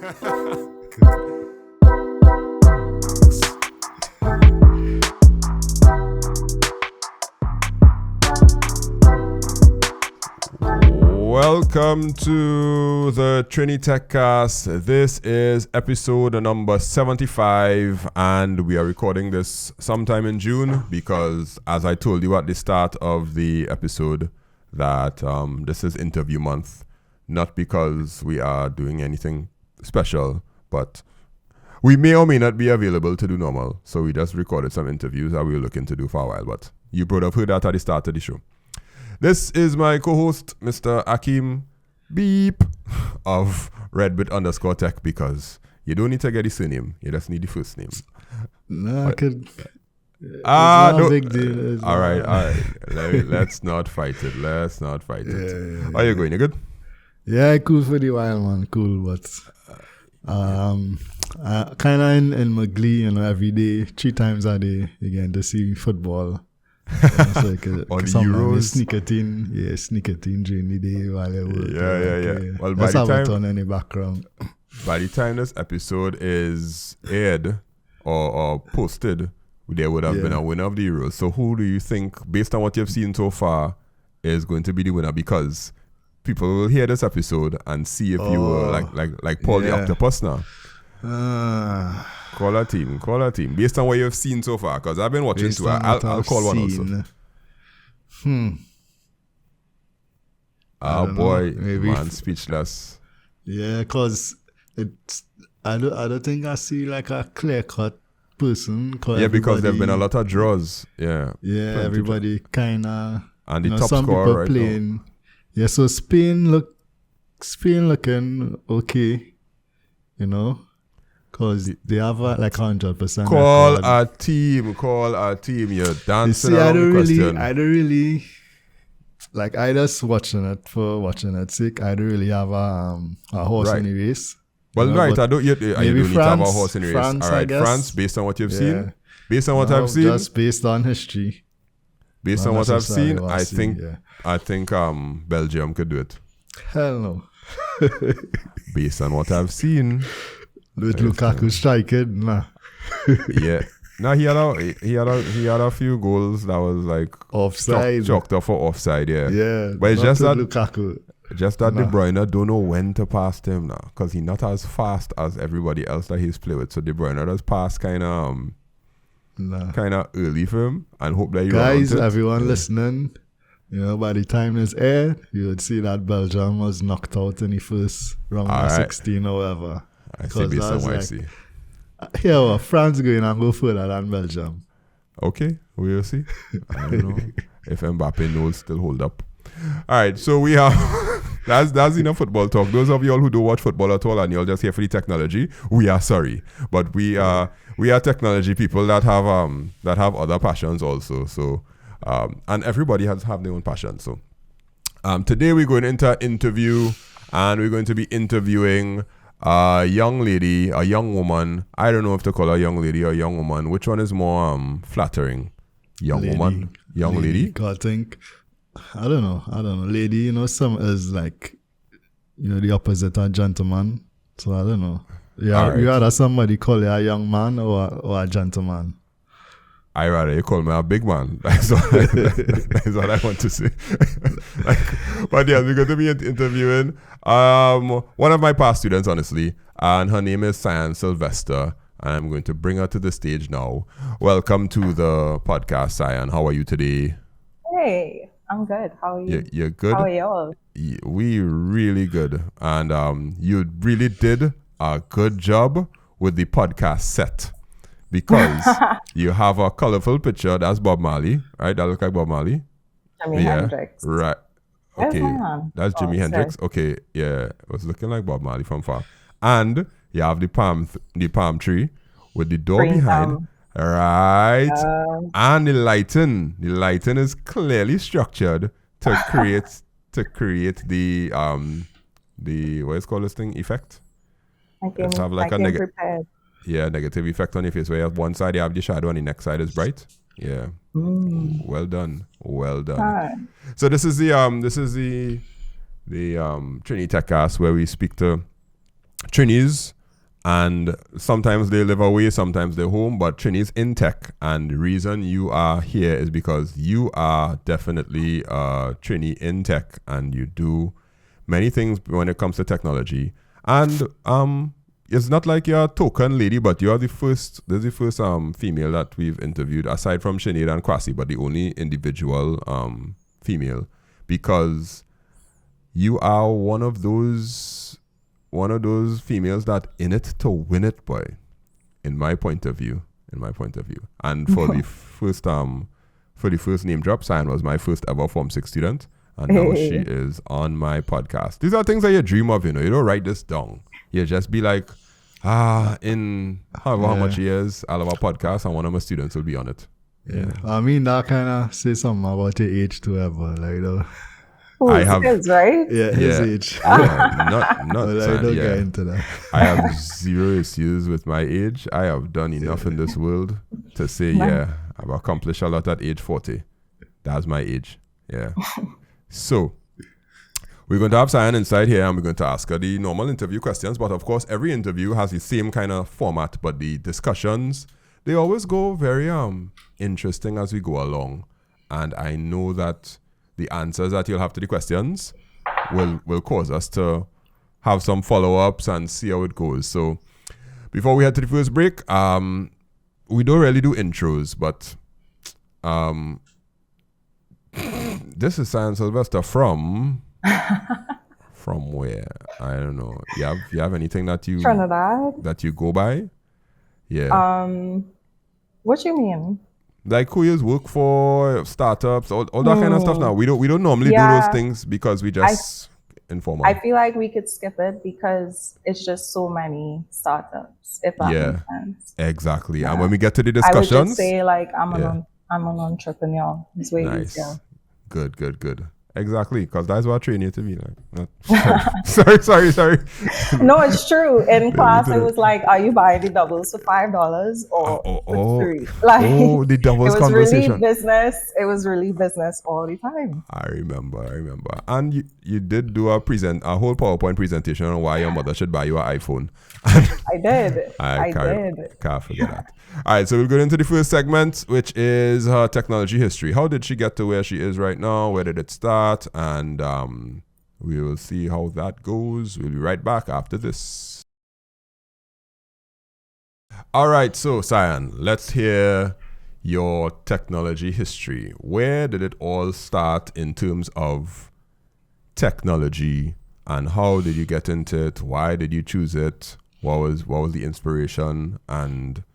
Welcome to the Trinitech Cast. This is episode number 75, and we are recording this sometime in June because, as I told you at the start of the episode, that this is interview month. Not because we are doing anything special, but we may or may not be available to do normal. So we just recorded some interviews that we were looking to do for a while, but you would have heard that at the start of the show. This is my co-host, Mr. Akeem Beep of Redbit_Tech, because you don't need to get the surname, you just need the first name. No, I could. No. Big deal. All right. Let's not fight it. How are you going? You good? Yeah, cool for the while, man. Cool, but kind of in my glee, every day, 3 times a day, again to see football. So like on the Euros, sneakerting during the day while I work. Yeah. Well, let's have it on in the background. By the time this episode is aired or posted, there would have been a winner of the Euros. So who do you think, based on what you've seen so far, is going to be the winner? Because people will hear this episode and see if you were like Paul the Octopus now. Call a team. Based on what you've seen so far, because I've been watching too. I'll call one also. Oh boy, man, speechless. Yeah, because I don't think I see like a clear-cut person. Yeah, because there've been a lot of draws. Yeah, everybody kind of. And the top some scorer people right playing. now. Yeah, so Spain looking okay, because they have like 100%. Call a team. You're dancing around the question. I don't really, like, I just watching it for watching it sake. I don't really have a horse in the race. Well, right, I don't. You don't need to have a horse in the race. France, all right, France, based on what you've seen. Based on what I've seen. Just based on history. Based on what I've seen, I think Belgium could do it. Hell no. Based on what I've seen. With Lukaku striking, nah. Yeah. No, he had a few goals that was like offside. Chalked up for offside, yeah. Yeah. But it's just that Lukaku. Just that De Bruyne don't know when to pass to him now, because he's not as fast as everybody else that he's played with. So De Bruyne does pass kind of early for him and hope that you guys, everyone listening, by the time it's aired, you would see that Belgium was knocked out in the first round of 16 or whatever. I see based on what I see. Yeah, France going and go further than Belgium. Okay, we will see. I don't know if Mbappe knows still hold up. All right, so we have that's enough football talk. Those of y'all who don't watch football at all and you're just here for the technology, we are sorry, but we are technology people that have other passions also. So and everybody has their own passion. So today we're going into interview, and we're going to be interviewing a young woman. I don't know if to call her young lady or young woman. Which one is more flattering? Young lady. I think. I don't know. Lady, some is like, the opposite of gentleman. So I don't know. Yeah, right. You rather somebody call you a young man or a gentleman? I rather you call me a big man. That's what I want to say. But yeah, we're going to be interviewing one of my past students, honestly, and her name is Cyan Sylvester, and I'm going to bring her to the stage now. Welcome to the podcast, Cyan. How are you today? Hey, I'm good. How are you? You're good? How are y'all? We really good. And you really did a good job with the podcast set, because you have a colorful picture. That's Bob Marley, right? That looks like Bob Marley. Jimi Hendrix. Right. Okay. That's Jimi Hendrix. Sorry. Okay. Yeah. It was looking like Bob Marley from far. And you have the palm tree with the door Green behind. thumb. Right. And the lighting is clearly structured to create the what is called this thing, effect. Let's have like prepared. Yeah, negative effect on your face, where you have one side you have the shadow and the next side is bright. Yeah. Well done. So this is the Trinitech Cast, where we speak to Trinis, and sometimes they live away, sometimes they're home, but Trinis in tech. And the reason you are here is because you are definitely Trini in tech, and you do many things when it comes to technology. And it's not like you're a token lady, but you're the first female that we've interviewed, aside from Sinead and Kwasi, but the only individual female, because you are one of those females that in it to win it, boy, in my point of view. And for the first name drop, Cyan was my first ever Form 6 student, and now she is on my podcast. These are things that you dream of, you don't write this down. You just be like, in however how much years I'll have a podcast and one of my students will be on it. Yeah. I mean, that kind of say something about your age too, ever. Like, I have kids, right? Yeah, his age. Not don't get into that. I have zero issues with my age. I have done enough in this world to say, I've accomplished a lot at age 40. That's my age. Yeah. So we're going to have Cyan inside here, and we're going to ask her the normal interview questions. But of course, every interview has the same kind of format, but the discussions, they always go very interesting as we go along. And I know that the answers that you'll have to the questions will cause us to have some follow-ups and see how it goes. So before we head to the first break, we don't really do intros, but this is Sylvester from where? I don't know. You have anything that you Trinidad that you go by? Yeah. What you mean? Like who you work for, startups, all that kind of stuff. Now we don't normally do those things because we just informal. I feel like we could skip it because it's just so many startups. If that makes sense. Exactly. Yeah. And when we get to the discussions, I would just say like I'm an entrepreneur. It's way easier. Good. Exactly, because that's what I train you to be like. Sorry. No, it's true. In class, it was like, "Are you buying the doubles for $5 or for $3?" Like, the doubles conversation. It was really business all the time. I remember. And you did do a whole PowerPoint presentation on why your mother should buy you an iPhone. I did. I Can't forget that. All right, so we'll go into the first segment, which is her technology history. How did she get to where she is right now? Where did it start? And we will see how that goes. We'll be right back after this. All right, so Cyan, let's hear your technology history. Where did it all start in terms of technology, and how did you get into it? Why did you choose it? What was the inspiration? And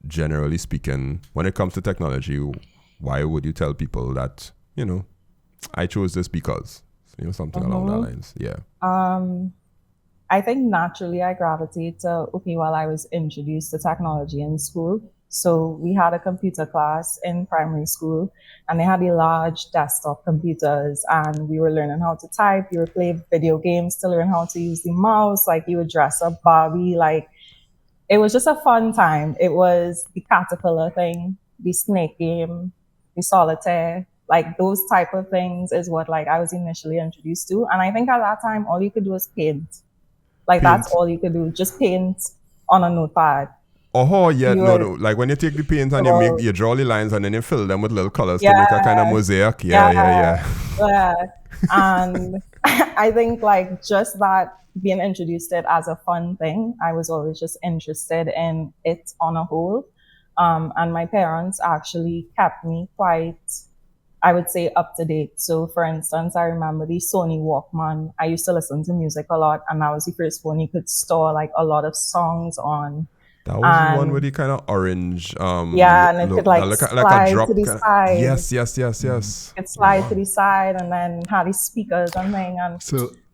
generally speaking, when it comes to technology, why would you tell people that, I chose this because, something along that lines? Yeah. I think naturally I gravitate to, well, I was introduced to technology in school. So we had a computer class in primary school, and they had the large desktop computers, and we were learning how to type. You were playing video games to learn how to use the mouse. Like, you would dress up Barbie. Like, it was just a fun time. It was the caterpillar thing, the snake game, the solitaire, like those type of things is what I was initially introduced to. And I think at that time, all you could do was paint. That's all you could do, just paint on a notepad. Oh, yeah, no. Like when you take the paint and you draw the lines and then you fill them with little colors to make a kind of mosaic. Yeah. And I think just that, being introduced to it as a fun thing, I was always just interested in it on a whole. And my parents actually kept me quite, I would say, up to date. So for instance, I remember the Sony Walkman. I used to listen to music a lot, and that was the first phone you could store a lot of songs on. That was the one with the kind of orange. And it could slide a drop to the side. Yes. It slide to the side, and then had the speakers and thing. And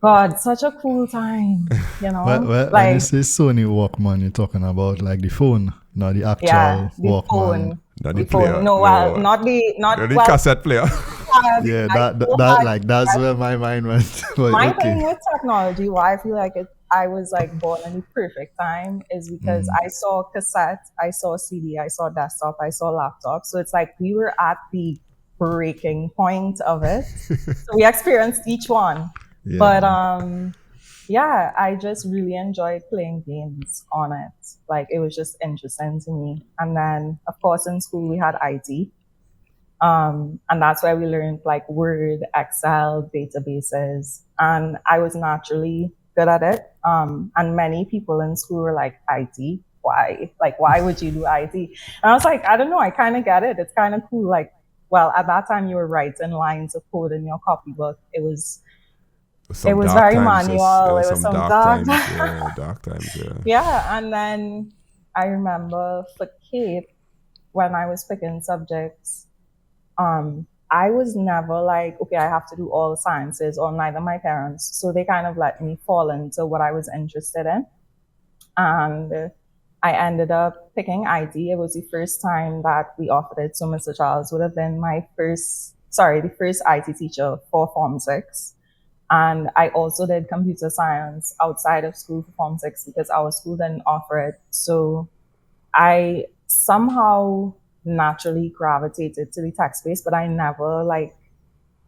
God, such a cool time, Well, when you say Sony Walkman, you're talking about the phone, not the actual Walkman. Phone. Not the player. Not the cassette player. That's where my mind went. Thing with technology, why I feel like I was born in the perfect time is because I saw cassette, I saw CD, I saw desktop, I saw laptop. So it's we were at the breaking point of it. So we experienced each one. Yeah. But yeah, I just really enjoyed playing games on it. Like it was just interesting to me. And then, of course, in school we had IT, and that's where we learned like Word, Excel, databases, and I was naturally good at it. And many people in school were like, IT, why? Like, why would you do IT? And I was like, I don't know, I kind of get it. It's kind of cool. Like, well, at that time you were writing lines of code in your copybook. It Some was dark very times, just manual. It was some some dark dark. times. Yeah, dark times. Yeah. Yeah, and then I remember for Kate, when I was picking subjects, I was never like, okay, I have to do all sciences, or neither my parents. So they kind of let me fall into what I was interested in. And I ended up picking IT. It was the first time that we offered it. So Mr. Charles would have been the first IT teacher for Form 6. And I also did computer science outside of school for Form 6 because our school didn't offer it. So I somehow naturally gravitated to the tech space, but I never like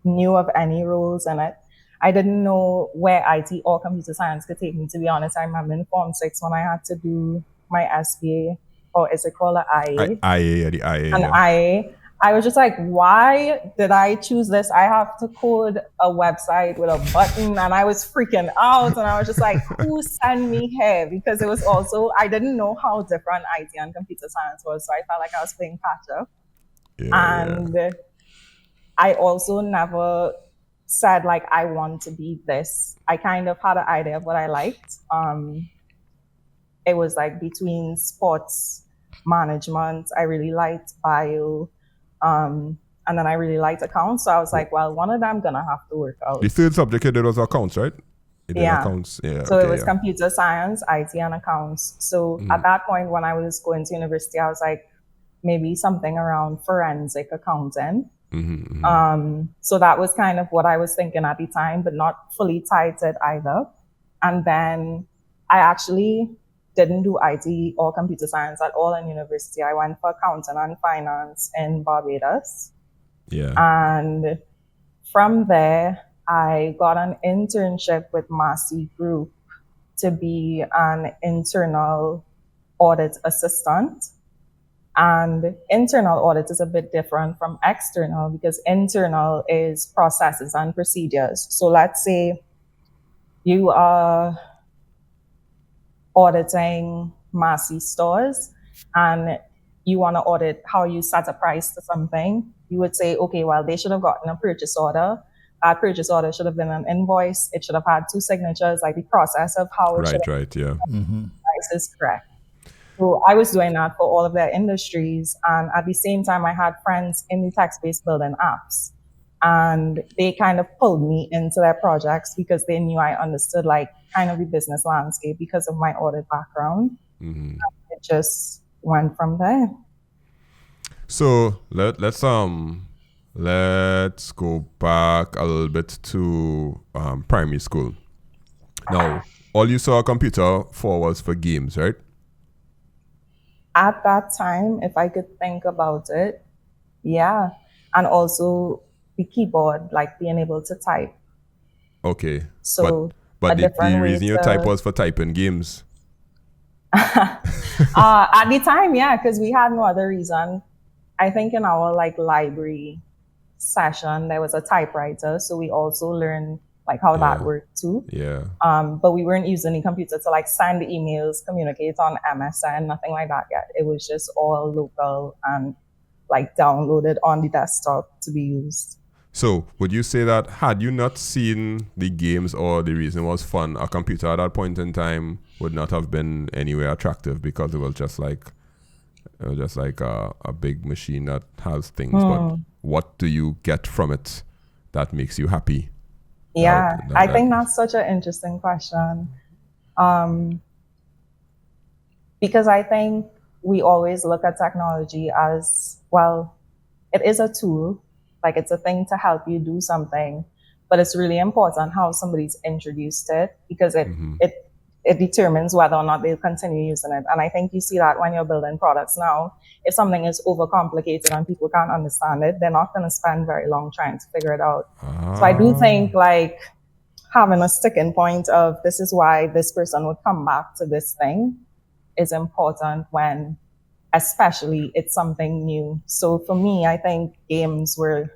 knew of any roles in it. I didn't know where IT or computer science could take me, to be honest. I remember in Form 6 when I had to do my SBA, or is it called an IA? IA, the IA. An Yeah. IA. I was just like, why did I choose this? I have to code a website with a button, and I was freaking out. And I was just like, who sent me here? Because it was also, I didn't know how different IT and computer science was. So I felt like I was playing catch up. Yeah, And I also never said like I want to be this. I kind of had an idea of what I liked. It was like between sports management. I really liked bio, and then I really liked accounts. So I was like, well, one of them gonna have to work out. The third subject you did was accounts, right? You did Yeah. accounts. Yeah. So okay, it was yeah. computer science, IT, and accounts. So at that point, when I was going to university, I was like, maybe something around forensic accounting. So that was kind of what I was thinking at the time, but not fully tied to it either. And then I actually didn't do IT or computer science at all in university. I went for accounting and finance in Barbados. Yeah. And from there, I got an internship with Massey Group to be an internal audit assistant. And internal audit is a bit different from external because internal is processes and procedures. So let's say you are auditing Massey stores and you want to audit how you set a price to something. You would say, okay, well, they should have gotten a purchase order. That purchase order should have been an invoice. It should have had 2 signatures, like the process of how it should have Right, yeah. price is correct. So I was doing that for all of their industries. And at the same time, I had friends in the tech space building apps. And they kind of pulled me into their projects because they knew I understood like kind of the business landscape because of my audit background. It just went from there. So let's go back a little bit to primary school. Now, all you saw a computer for was for games, right? At that time, if I could think about it, yeah. And also the keyboard, like being able to type. Okay. So but the way reason you type was for typing games. At the time, yeah, because we had no other reason. I think in our like library session there was a typewriter, so we also learned like how that worked too. Yeah. But we weren't using the computer to like send emails, communicate on MSN, nothing like that yet. It was just all local and like downloaded on the desktop to be used. So would you say that had you not seen the games or the reason was fun, a computer at that point in time would not have been anywhere attractive because it was just like a big machine that has things. But what do you get from it that makes you happy? Yeah, I think that's such an interesting question. Because I think we always look at technology as, well, it is a tool, like it's a thing to help you do something, but it's really important how somebody's introduced it because it determines whether or not they'll continue using it. And I think you see that when you're building products now. If something is overcomplicated and people can't understand it, they're not going to spend very long trying to figure it out. So I do think like having a sticking point of this is why this person would come back to this thing is important when especially it's something new. So for me, I think games were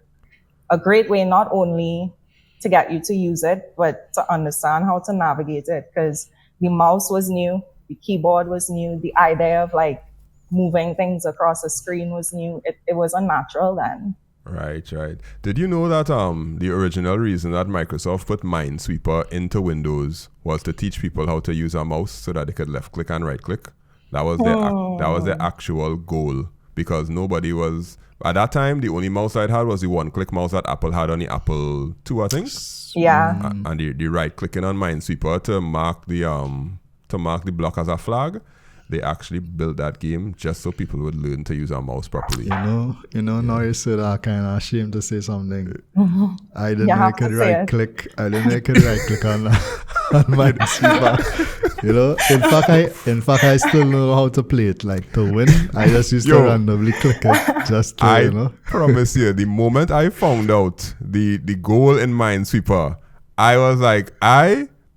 a great way not only to get you to use it, but to understand how to navigate it, because the mouse was new, the keyboard was new, the idea of like moving things across a screen was new. It was unnatural then. Right. Did you know that the original reason that Microsoft put Minesweeper into Windows was to teach people how to use a mouse so that they could left click and right click? That was their actual goal, because nobody was at that time. The only mouse I had was the one click mouse that Apple had on the Apple II, I think. Yeah. And the right clicking on Minesweeper to mark the block as a flag. They actually built that game just so people would learn to use a mouse properly. Now you said I'm kind of ashamed to say something. I didn't know I could right click. I didn't know I could right click on Minesweeper. In fact, I still know how to play it. Like to win, I just used to randomly click it just to, I promise you, the moment I found out the goal in Minesweeper, I was like,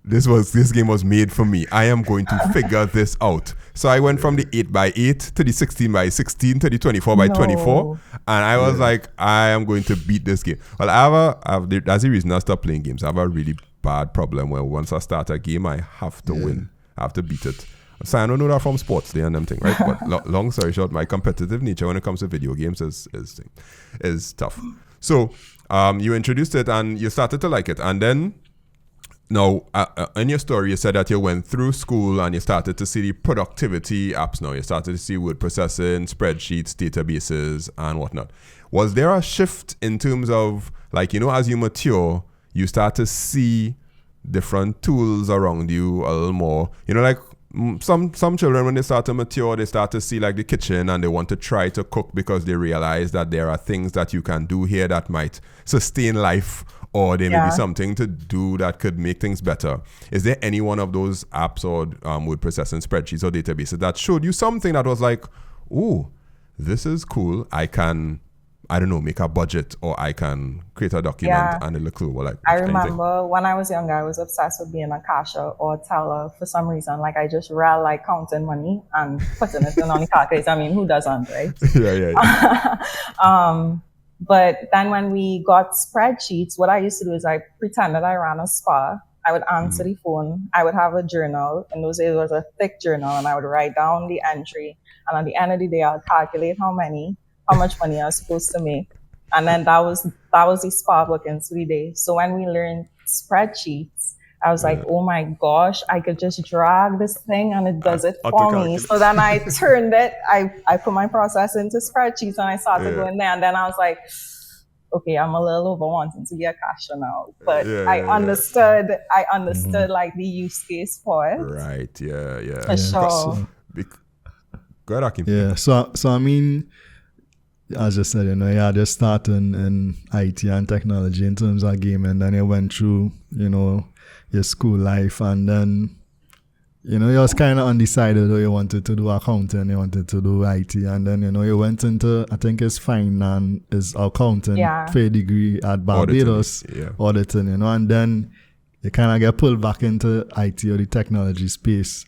this game was made for me. I am going to figure this out. So I went from the 8x8 to the 16x16 to the 24x24, and I was like, I am going to beat this game. Well, that's the reason I stopped playing games. I have a really bad problem where once I start a game, I have to win. I have to beat it. So I don't know that from sports, they and them thing, right? But long story short, my competitive nature when it comes to video games is tough. So you introduced it and you started to like it, and then. Now, in your story, you said that you went through school and you started to see the productivity apps now. You started to see word processing, spreadsheets, databases, and whatnot. Was there a shift in terms of, like, as you mature, you start to see different tools around you a little more? Like some children, when they start to mature, they start to see like the kitchen and they want to try to cook because they realize that there are things that you can do here that might sustain life, or there may be something to do that could make things better. Is there any one of those apps or word processing spreadsheets or databases that showed you something that was like, oh, this is cool. I can, make a budget, or I can create a document and it'll look cool. Like, I remember when I was younger, I was obsessed with being a cashier or teller for some reason. Like I just real like counting money and putting it in on the calculator. I mean, who doesn't, right? Yeah. But then when we got spreadsheets, what I used to do is I pretended I ran a spa. I would answer the phone. I would have a journal. In those days, it was a thick journal, and I would write down the entry. And at the end of the day, I'll calculate how much money I was supposed to make. And then that was the spa bookings for the day. So when we learned spreadsheets, I was like, oh my gosh, I could just drag this thing and it does it for me. So then I turned it, I put my process into spreadsheets and I started going there. And then I was like, okay, I'm a little over wanting to be a cashier now. But I understood like the use case for it. Right, yeah. For sure. Go ahead, Akim. Yeah, so I mean, as I said, you had just started in IT and technology in terms of gaming, then you went through, your school life, and then you was kind of undecided whether you wanted to do accounting, you wanted to do IT, and then you went into, I think it's finance, is accounting, fair degree at Barbados, auditing, and then you kind of get pulled back into IT or the technology space,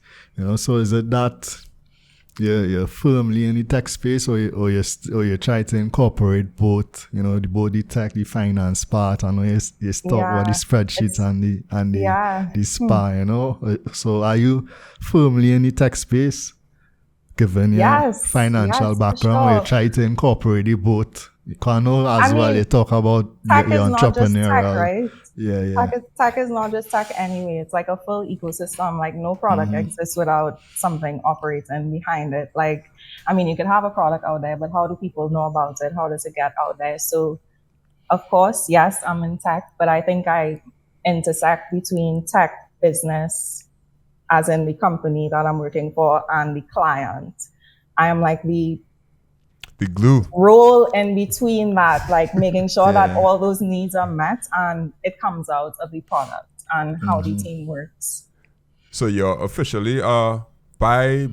so is it that you're firmly in the tech space, or you try to incorporate both, both the tech, the finance part, and you stop with the spreadsheets and the spa, So are you firmly in the tech space, given your financial background, or you try to incorporate the both? You can't know well you talk about your entrepreneurial. Right? Tech is not just tech anyway. It's like a full ecosystem. Like no product exists without something operating behind it. Like, I mean, you could have a product out there, but how do people know about it? How does it get out there? So, of course, yes, I'm in tech, but I think I intersect between tech, business, as in the company that I'm working for, and the client. I am like the glue role in between that, like making sure that all those needs are met and it comes out of the product and how the team works. So you're officially by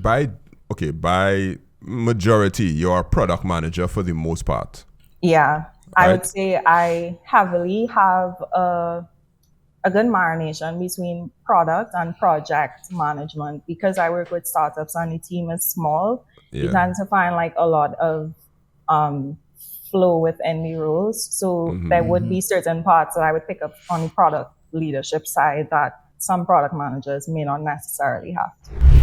majority you're a product manager for the most part. Yeah, right? I would say I heavily have a a good marination between product and project management. Because I work with startups and the team is small, you tend to find like a lot of flow within the roles. So there would be certain parts that I would pick up on the product leadership side that some product managers may not necessarily have to.